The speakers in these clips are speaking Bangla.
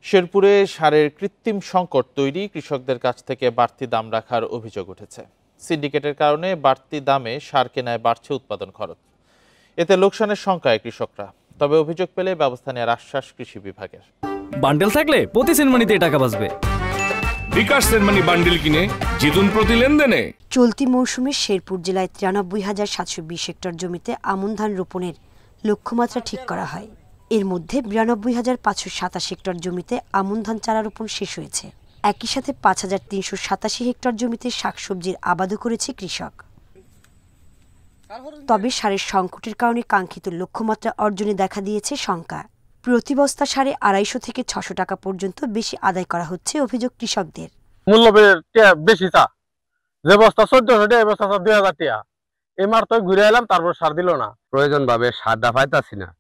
শেরপুরে সারের কৃত্রিম সংকট তৈরি, কৃষকদের কাছ থেকে বাড়তি দাম রাখার অভিযোগ উঠেছে। সিন্ডিকেটের কারণে বাড়তি দামে সার কেনায় বাড়ছে উৎপাদন খরচ। এতে লোকসানের শঙ্কায় কৃষকরা। তবে অভিযোগ পেলে ব্যবস্থা নেওয়ার আশ্বাস কৃষি বিভাগের। বান্ডেল থাকলে প্রতি সেনমানিতে টাকা বাঁচবে। বিকাশ সেনমানি বান্ডেল কিনে জিতুন প্রতি লেনদেনে। চলতি মৌসুমে শেরপুর জেলায় 93,720 হেক্টর জমিতে আমন ধান রোপণের লক্ষ্যমাত্রা ঠিক করা হয়। এর মধ্যে 92,587 হেক্টর জমিতে আমন ধান চারা রোপণ শেষ হয়েছে। একই সাথে 5,387 হেক্টর জমিতে শাকসবজির আবাদও করেছে কৃষক। তবে সারের সংকটের কারণে কাঙ্ক্ষিত লক্ষ্যমাত্রা অর্জনে দেখা দিয়েছে শঙ্কা। প্রতি বস্তা সারে 250 থেকে 600 টাকা পর্যন্ত বেশি আদায় করা হচ্ছে অভিযোগ কৃষকদের। মূল্য বেশি চা, যে বস্তা 1400 টাকা, বস্তা 2000 টাকা। এই মার তো ঘুরে এলাম, তারপর সার দিল না। প্রয়োজন ভাবে সারটা পাইতাছি না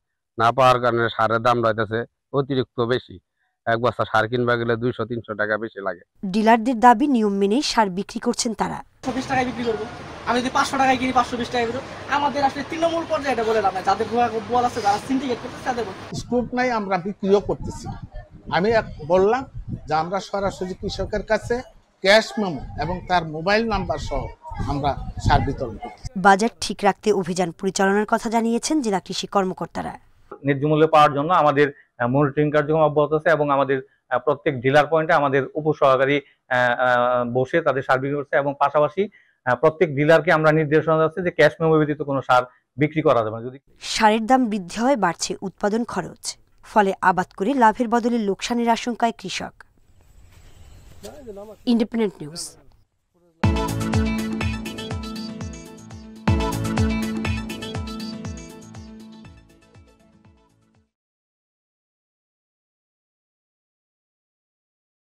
পাওয়ার কারণে সারের দাম রইতেছে অতিরিক্ত বেশি। এক বস্তা সার কিনবা গেলে 200-300 টাকা বেশি লাগে। ডিলারদের দাবি নিয়ম মেনেই সার বিক্রি করছেন তারা। 120 টাকায় বিক্রি করবো, আমি যদি 500 টাকায় কিনি 520 টাকা করবো। আমাদের আসলে তৃণমূল পর্যায়ে এটা বলে লাভ নাই। যাদের গোয়াল আছে, যারা সিন্ডিকেট করতেছে তাদের স্কুপ নাই, আমরা বিক্রিও করতেছি। আমি বললাম যে আমরা সরাসরি কৃষকের কাছে ক্যাশ মেমো এবং তার মোবাইল নাম্বার সহ আমরা সার বিতরণ করতেছি। বাজার ঠিক রাখতে অভিযান পরিচালনার কথা জানিয়েছেন জেলা কৃষি কর্মকর্তারা। ন্যায্য মূল্য পাওয়ার জন্য আমাদের মনিটরিং কার্যক্রম অব্যাহত আছে এবং আমাদের প্রত্যেক ডিলার পয়েন্টে আমাদের উপসহকারী বসে তাদের সার বিক্রি করছে এবং পাশাপাশি প্রত্যেক ডিলারকে আমরা নির্দেশনা দিচ্ছি যে ক্যাশ মেমো ব্যতীত কোনো সার বিক্রি করা যাবে না। যদি সারের দাম বৃদ্ধি হয় বাড়ছে উৎপাদন খরচ, ফলে আবাদ করে লাভের বদলে লোকসানের আশঙ্কায় কৃষক। Independent news.